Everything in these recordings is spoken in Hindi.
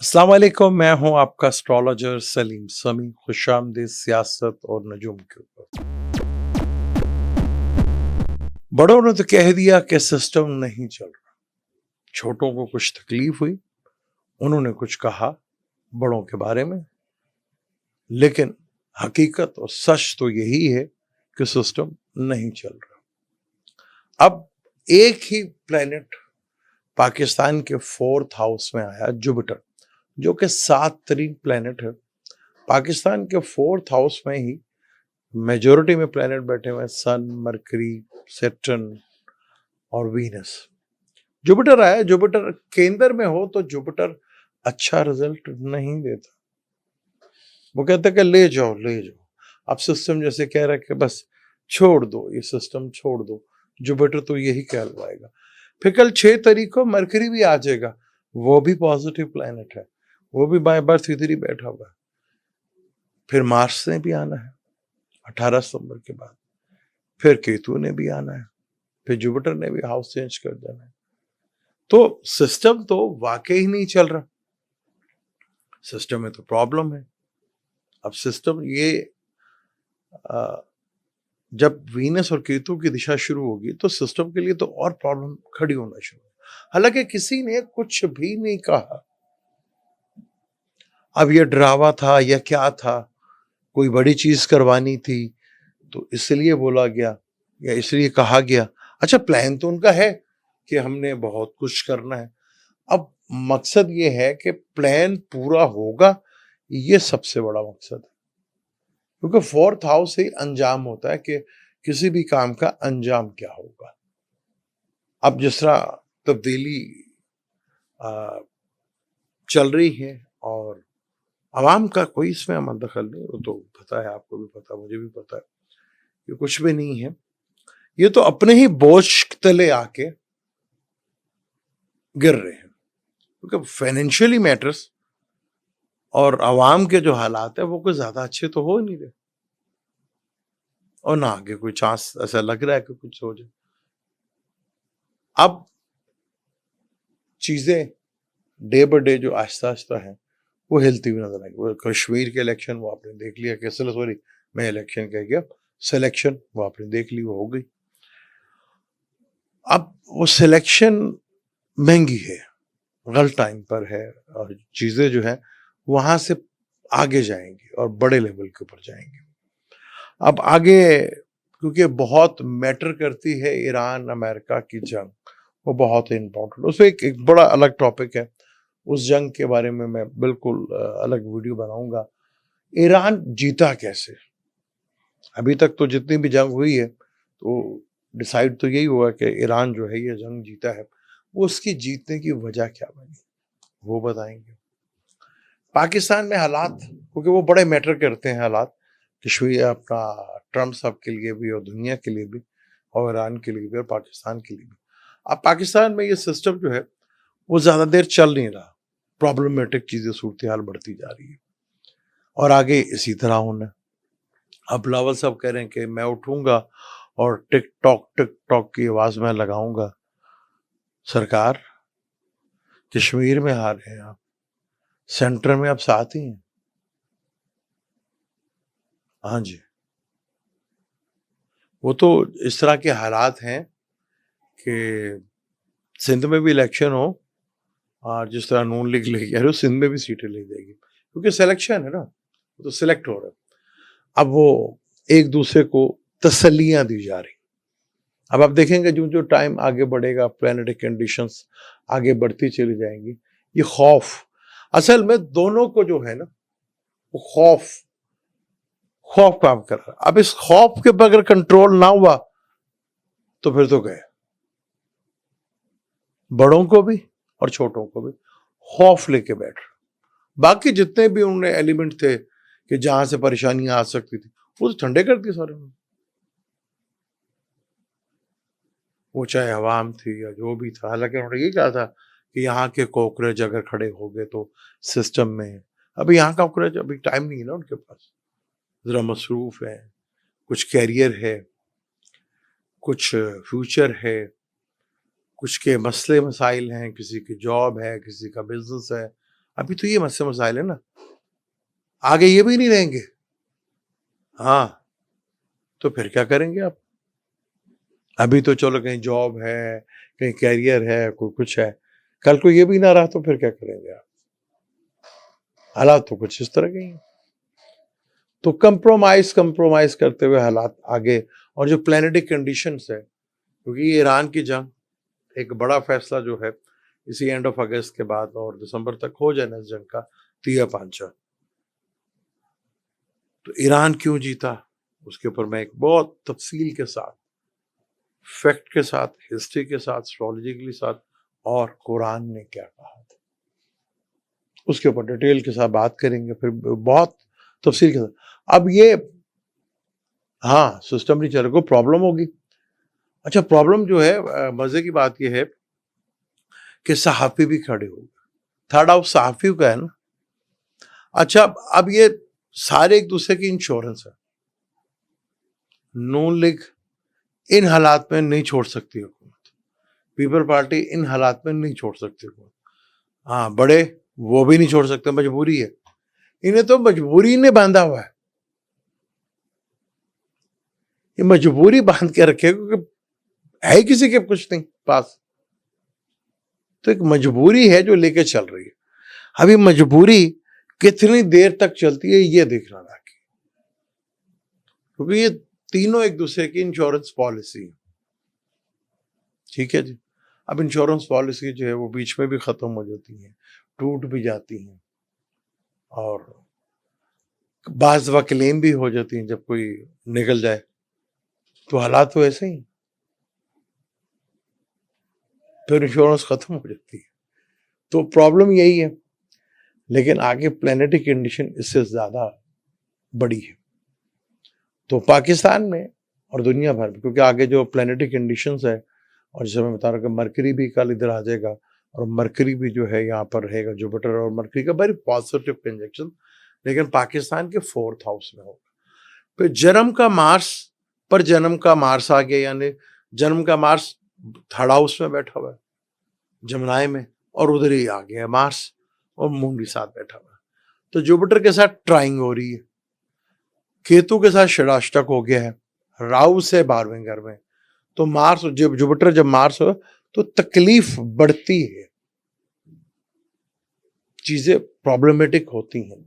अस्सलाम वालेकुम, मैं हूं आपका एस्ट्रोलॉजर सलीम समी। खुशामदीद सियासत और नजूम के ऊपर। बड़ों ने तो कह दिया कि सिस्टम नहीं चल रहा, छोटों को कुछ तकलीफ हुई, उन्होंने कुछ कहा बड़ों के बारे में, लेकिन हकीकत और सच तो यही है कि सिस्टम नहीं चल रहा। अब एक ही प्लेनेट पाकिस्तान के 4th हाउस में आया, जुपिटर, जो कि 7 प्लेनेट है। पाकिस्तान के 4th हाउस में ही मेजोरिटी में प्लेनेट बैठे हुए हैं, सन, मरकरी, सैटर्न और वीनस। जुपिटर आया, जुपिटर केंद्र में हो तो जुपिटर अच्छा रिजल्ट नहीं देता। वो कहता है कि ले जाओ ले जाओ। अब सिस्टम जैसे कह रहा है कि बस छोड़ दो, ये सिस्टम छोड़ दो। जुपिटर तो यही कहलवाएगा। फिर कल 6 तारीख को मरकरी भी आ जाएगा, वो भी पॉजिटिव प्लेनेट है, वो भी बाय बर्थ इधर ही बैठा हुआ है। फिर मार्स ने भी आना है 18 सितंबर के बाद, फिर केतु ने भी आना है, फिर जुपिटर ने भी हाउस चेंज कर देना है। तो सिस्टम तो वाकई ही नहीं चल रहा, सिस्टम में तो प्रॉब्लम है। अब सिस्टम ये जब वीनस और केतु की दिशा शुरू होगी तो सिस्टम के लिए तो और प्रॉब्लम खड़ी होना शुरू। हालांकि किसी ने कुछ भी नहीं कहा, अब ये डरावा था या क्या था, कोई बड़ी चीज करवानी थी तो इसलिए बोला गया या इसलिए कहा गया। अच्छा, प्लान तो उनका है कि हमने बहुत कुछ करना है। अब मकसद ये है कि प्लान पूरा होगा, ये सबसे बड़ा मकसद है, क्योंकि 4th हाउस से अंजाम होता है कि किसी भी काम का अंजाम क्या होगा। अब जिस तरह तब्दीली चल रही है और आवाम का कोई इसमें अमल दखल नहीं, वो तो पता है, आपको भी पता, मुझे भी पता है, ये कुछ भी नहीं है। ये तो अपने ही बोझ तले आके गिर रहे हैं, क्योंकि फाइनेंशियली मैटर्स और आवाम के जो हालात है वो कोई ज्यादा अच्छे तो हो नहीं रहे, और ना आगे कोई चांस ऐसा लग रहा है कि कुछ हो जाए। अब चीजें डे बाय डे जो आहिस्ता आहिस्ता है वो हिलती हुई नजर आएगी। वो कश्मीर के इलेक्शन वो आपने देख लिया, कि सॉरी मैं इलेक्शन कह गया, सिलेक्शन वो आपने देख ली, वो हो गई। अब वो सिलेक्शन महंगी है, गलत टाइम पर है, और चीजें जो है वहां से आगे जाएंगी और बड़े लेवल के ऊपर जाएंगी। अब आगे क्योंकि बहुत मैटर करती है ईरान अमेरिका की जंग, वो बहुत इंपॉर्टेंट, उसमें एक बड़ा अलग टॉपिक है, उस जंग के बारे में मैं बिल्कुल अलग वीडियो बनाऊंगा। ईरान जीता कैसे? अभी तक तो जितनी भी जंग हुई है तो डिसाइड तो यही हुआ कि ईरान जो है ये जंग जीता है, वो उसकी जीतने की वजह क्या बनी वो बताएंगे। पाकिस्तान में हालात, क्योंकि वो बड़े मैटर करते हैं हालात, कश्मीर अपना ट्रम्प साहब के लिए भी और दुनिया के लिए भी, और ईरान के लिए भी और पाकिस्तान के लिए भी। अब पाकिस्तान में ये सिस्टम जो है वो ज्यादा देर चल नहीं रहा, प्रॉब्लमेटिक चीजें, सूरत हाल बढ़ती जा रही है और आगे इसी तरह होना है। अब बिलावल साहब कह रहे हैं कि मैं उठूंगा और टिक टॉक की आवाज में लगाऊंगा। सरकार, कश्मीर में हार हैं आप, सेंटर में आप साथ ही हैं। हाँ जी, वो तो इस तरह के हालात हैं कि सिंध में भी इलेक्शन हो और जिस तरह नून लीग ले गया, सिंध में भी सीटें ले जाएगी, क्योंकि सिलेक्शन है ना, वो तो सिलेक्ट हो रहा है। अब वो एक दूसरे को तसल्लियां दी जा रही। अब आप देखेंगे जो जो टाइम आगे बढ़ेगा, प्लैनेटरी कंडीशंस आगे बढ़ती चली जाएंगी, ये खौफ, असल में दोनों को जो है ना, वो खौफ खौफ काम कर रहा है। अब इस खौफ के बगैर कंट्रोल ना हुआ तो फिर तो गए, बड़ों को भी और छोटों को भी खौफ लेके बैठ रहे। बाकी जितने भी उनमें एलिमेंट थे कि जहां से परेशानियां आ सकती थी, वो तो ठंडे कर दिए सारे में। वो चाहे अवाम थी या जो भी था, हालांकि उन्होंने ये कहा था कि यहाँ के कॉकरोच अगर खड़े हो गए तो सिस्टम में, अभी यहाँ का कॉकरोच अभी टाइम नहीं है ना उनके पास, जरा मसरूफ है, कुछ कैरियर है, कुछ फ्यूचर है, कुछ के मसले मसाइल हैं, किसी की जॉब है, किसी का बिजनेस है, अभी तो ये मसले मसाइल है ना, आगे ये भी नहीं रहेंगे। हाँ, तो फिर क्या करेंगे आप? अभी तो चलो कहीं जॉब है, कहीं कैरियर है, कोई कुछ है, कल को ये भी ना रहा तो फिर क्या करेंगे आप? हालात तो कुछ इस तरह के ही हैं। तो कंप्रोमाइज करते हुए हालात आगे, और जो प्लानिटिक कंडीशंस है, क्योंकि ये ईरान की जंग एक बड़ा फैसला जो है इसी एंड ऑफ अगस्त के बाद और दिसंबर तक हो जाए ना इस जंग का, तीया पांचा। तो ईरान क्यों जीता उसके ऊपर मैं एक बहुत तफसील के साथ, फैक्ट के साथ, हिस्ट्री के साथ, एस्ट्रोलॉजी के साथ, और कुरान ने क्या कहा था उसके ऊपर डिटेल के साथ बात करेंगे, फिर बहुत तफसील के साथ। अब ये, हाँ, सिस्टम नहीं चलेगा, प्रॉब्लम होगी। अच्छा, प्रॉब्लम जो है, मजे की बात यह है कि सहाफी भी खड़े हो गए, थर्ड हाउस सहाफी का है ना। अच्छा, अब ये सारे एक दूसरे की इंश्योरेंस है। नून लीग इन हालात में नहीं छोड़ सकती हुकूमत, पीपल पार्टी इन हालात में नहीं छोड़ सकती हुकूमत। हाँ, बड़े वो भी नहीं छोड़ सकते, मजबूरी है, इन्हें तो मजबूरी ने बांधा हुआ है, ये मजबूरी बांध के रखे, क्योंकि है किसी के कुछ नहीं पास, तो एक मजबूरी है जो लेके चल रही है। अभी मजबूरी कितनी देर तक चलती है ये देखना बाकी, क्योंकि ये तीनों एक दूसरे की इंश्योरेंस पॉलिसी है। ठीक है जी। अब इंश्योरेंस पॉलिसी जो है वो बीच में भी खत्म हो जाती है, टूट भी जाती हैं, और बाज व क्लेम भी हो जाती हैं जब कोई निकल जाए, तो हालात तो ऐसे ही, फिर इंश्योरेंस खत्म हो जाती है। तो प्रॉब्लम यही है, लेकिन आगे प्लेनेटरी कंडीशन इससे ज्यादा बड़ी है। तो पाकिस्तान में और दुनिया भर में, क्योंकि आगे जो प्लेनेटरी कंडीशंस है, और जैसे मैं बता रहा हूँ कि मरकरी भी कल इधर आ जाएगा, और मरकरी भी जो है यहाँ पर रहेगा, जुपिटर और मरकरी का वेरी पॉजिटिव कंजंक्शन, लेकिन पाकिस्तान के 4th हाउस में होगा। फिर जन्म का मार्स, पर जन्म का मार्स आ गया, यानी जन्म का मार्स 3rd हाउस में बैठा हुआ है जमनाए में, और उधर ही आ गया मार्स, और मून भी साथ बैठा हुआ है। तो जुपिटर के साथ ट्राइंग हो रही है, केतु के साथ षडाष्टक हो गया है, राहु से 12वें घर में। तो मार्स जब जुपिटर जब मार्स हो तो तकलीफ बढ़ती है, चीजें प्रॉब्लमेटिक होती हैं।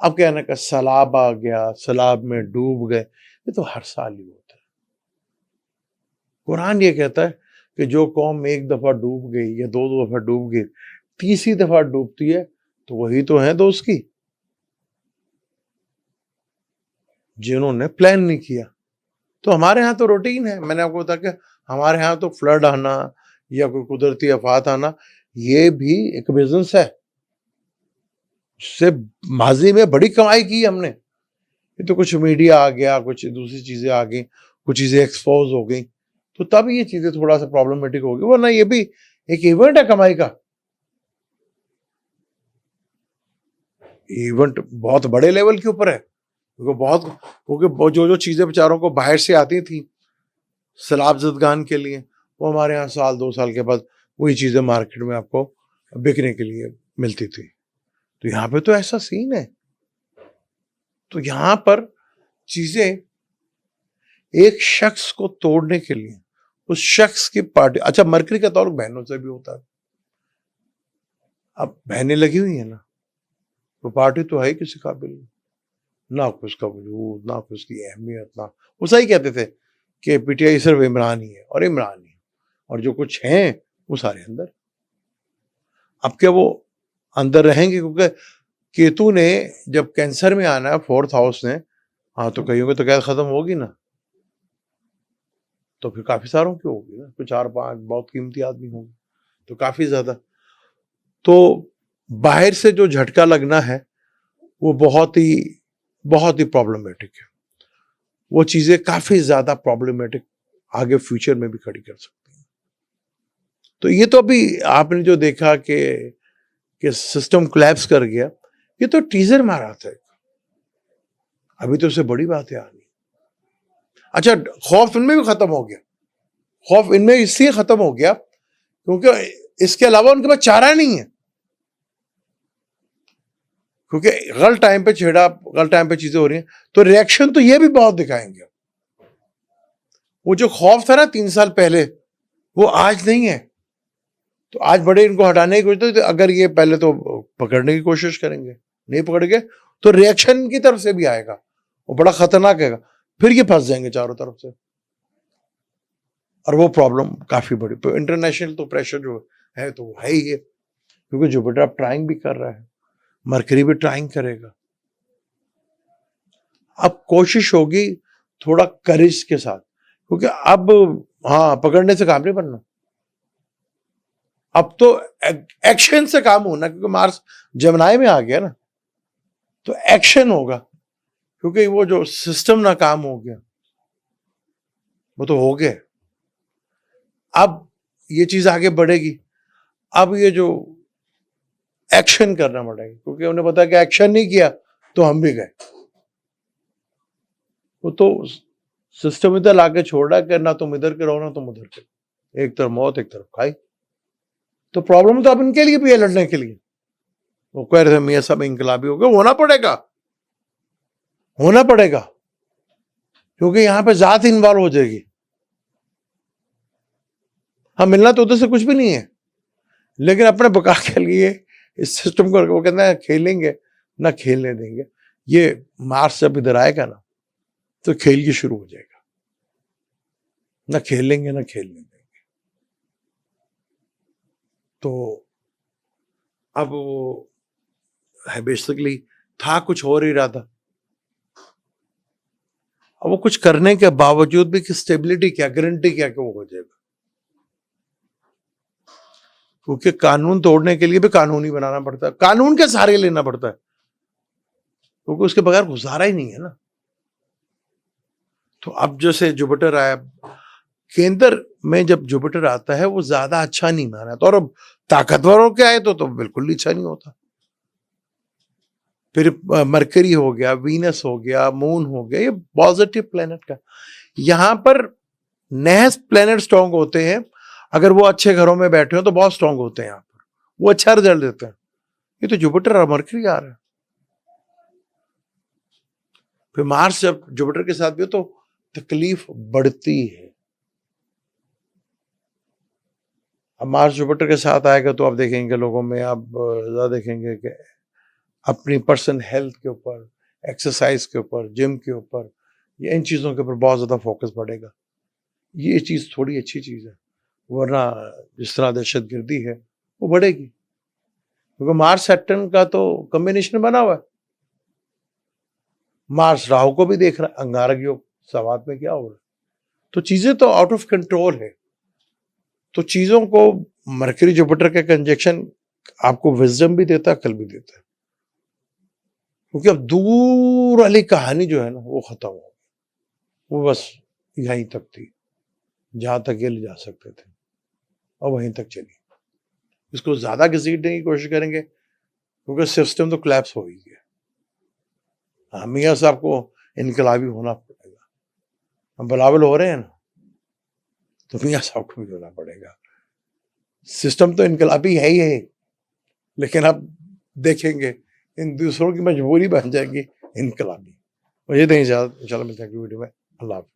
अब कहने का सैलाब आ गया, सैलाब में डूब गए, ये तो हर साल ही होता है। कुरान ये कहता है कि जो कौम एक दफा डूब गई या दो दफा डूब गई, तीसरी दफा डूबती है तो वही तो है दोस्त की जिन्होंने प्लान नहीं किया। तो हमारे यहाँ तो रूटीन है, मैंने आपको बताया कि हमारे यहाँ तो फ्लड आना या कोई कुदरती आफात आना, ये भी एक बिजनेस है, इससे माजी में बड़ी कमाई की हमने। ये तो कुछ मीडिया आ गया, कुछ दूसरी चीजें आ गई, कुछ चीजें एक्सपोज हो गई, तो तब ये चीजें थोड़ा सा प्रॉब्लमेटिक हो गई, वरना ये भी एक इवेंट है कमाई का। इवेंट बहुत बड़े लेवल के ऊपर है, क्योंकि जो जो चीजें बेचारों को बाहर से आती थी सैलाब ज़दगान के लिए, वो हमारे यहाँ साल 2 साल के बाद वही चीजें मार्केट में आपको बिकने के लिए मिलती थी। तो यहाँ पे तो ऐसा सीन है। तो यहाँ पर चीजें एक शख्स को तोड़ने के लिए उस शख्स की पार्टी, अच्छा मरकरी का ताल्लुक बहनों से भी होता है, अब बहनें लगी हुई है ना, तो पार्टी तो है ही किसी काबिल नहीं, ना कोई उसका वजूद, ना कोई उसकी अहमियत, ना वो सही कहते थे कि पीटीआई सिर्फ इमरान ही है और इमरान ही, और जो कुछ हैं वो सारे अंदर। अब क्या वो अंदर रहेंगे? क्योंकि केतु ने जब कैंसर में आना है 4th हाउस ने, हाँ, तो कईयों की तो कैद खत्म होगी ना, तो फिर काफी सारों की होगी ना, तो 4-5 बहुत कीमती आदमी होंगे, तो काफी ज्यादा। तो बाहर से जो झटका लगना है वो बहुत ही प्रॉब्लमेटिक है, वो चीजें काफी ज्यादा प्रॉब्लमेटिक आगे फ्यूचर में भी खड़ी कर सकती हैं। तो ये तो अभी आपने जो देखा कि सिस्टम कोलैप्स कर गया, ये तो टीजर मारा था, अभी तो उससे बड़ी बातें आ रही। अच्छा, खौफ इनमें भी खत्म हो गया, खौफ इनमें इसलिए खत्म हो गया क्योंकि इसके अलावा उनके पास चारा नहीं है। क्योंकि गलत टाइम पे छेड़ा, गलत टाइम पे चीजें हो रही हैं, तो रिएक्शन तो ये भी बहुत दिखाएंगे। वो जो खौफ था ना 3 साल पहले, वो आज नहीं है। तो आज बड़े इनको हटाने की कोशिश, तो अगर ये पहले तो पकड़ने की कोशिश करेंगे, नहीं पकड़ गए तो रिएक्शन इनकी तरफ से भी आएगा, वो बड़ा खतरनाक है, फिर ये फंस जाएंगे चारों तरफ से, और वो प्रॉब्लम काफी बड़ी। तो इंटरनेशनल तो प्रेशर जो है तो है ही है, क्योंकि जुपिटर अब ट्राइंग भी कर रहा है, मरकरी भी ट्राइंग करेगा। अब कोशिश होगी थोड़ा करेज के साथ, क्योंकि अब हाँ पकड़ने से काम नहीं बनना, अब तो एक्शन से काम होना, क्योंकि मार्स जमनाई में आ गया ना, तो एक्शन होगा, क्योंकि वो जो सिस्टम नाकाम हो गया वो तो हो गया। अब ये चीज आगे बढ़ेगी, अब ये जो एक्शन करना पड़ेगा, क्योंकि उन्हें पता है कि एक्शन नहीं किया तो हम भी गए। वो तो सिस्टम इधर लाके छोड़ रहा है कि ना तुम इधर के रहो ना तुम उधर के, एक तरफ मौत एक तरफ खाई। तो प्रॉब्लम तो अब इनके लिए भी है लड़ने के लिए। वो कह रहे थे मियां साहब इंकलाबी हो गए, होना पड़ेगा, होना पड़ेगा, क्योंकि यहां पे जात इन्वॉल्व हो जाएगी। हाँ मिलना तो उधर से कुछ भी नहीं है, लेकिन अपने बका के लिए इस सिस्टम को वो कहते हैं खेलेंगे ना खेलने देंगे। ये मार्च जब इधर आएगा ना तो खेल की शुरू हो जाएगा, ना खेलेंगे ना खेलने देंगे। तो अब वो है बेसिकली था कुछ और ही रहा था, अब वो कुछ करने के बावजूद भी कि स्टेबिलिटी क्या, गारंटी क्या कि वो हो जाएगा, क्योंकि कानून तोड़ने के लिए भी कानून ही बनाना पड़ता है, कानून के सहारे लेना पड़ता है, क्योंकि उसके बगैर गुजारा ही नहीं है ना। तो अब जैसे जुपिटर आया केंद्र में, जब जुपिटर आता है वो ज्यादा अच्छा नहीं माना था, और अब ताकतवरों के आए तो बिल्कुल अच्छा नहीं होता। फिर मरकरी हो गया, वीनस हो गया, मून हो गया, ये पॉजिटिव प्लेनेट का, यहां पर नेक्स्ट प्लेनेट स्ट्रांग होते हैं, अगर वो अच्छे घरों में बैठे हो तो बहुत स्ट्रांग होते हैं, यहाँ पर वो अच्छा रिजल्ट देते हैं। ये तो जुपिटर और मरकरी आ रहा है, फिर मार्स जब जुपिटर के साथ भी हो तो तकलीफ बढ़ती है। अब मार्स जुपिटर के साथ आएगा तो आप देखेंगे लोगों में, आप ज्यादा देखेंगे कि अपनी पर्सनल हेल्थ के ऊपर, एक्सरसाइज के ऊपर, जिम के ऊपर, ये इन चीज़ों के ऊपर बहुत ज़्यादा फोकस बढ़ेगा। ये चीज़ थोड़ी अच्छी चीज़ है, वरना जिस तरह दहशतगर्दी है वो बढ़ेगी, क्योंकि मार्स सैटर्न का तो कॉम्बिनेशन बना हुआ है। मार्स राहु को भी देख रहा है, अंगारक योग, सवात में क्या हो रहा है, तो चीजें तो आउट ऑफ कंट्रोल है। तो चीजों को मरकरी जुपिटर का कंजक्शन आपको विजडम भी देता है, अकल भी देता है, क्योंकि अब दूर वाली कहानी जो है ना वो खत्म हो गई, वो बस यहीं तक थी, जहां तक ये ले जा सकते थे और वहीं तक चली। इसको ज्यादा घसीटने की कोशिश करेंगे क्योंकि सिस्टम तो क्लैप्स हो ही गया। हाँ मियाँ साहब को इनकलाबी होना पड़ेगा, हम बलावल हो रहे हैं ना, तो मियाँ साहब को भी होना पड़ेगा। सिस्टम तो इनकलाबी है ही है, लेकिन अब देखेंगे इन दूसरों की मजबूरी बन जाएगी इनकलाबी। मुझे नहीं इंशाल्लाह मिलते हैं वीडियो में। अल्लाह हाफ़िज़।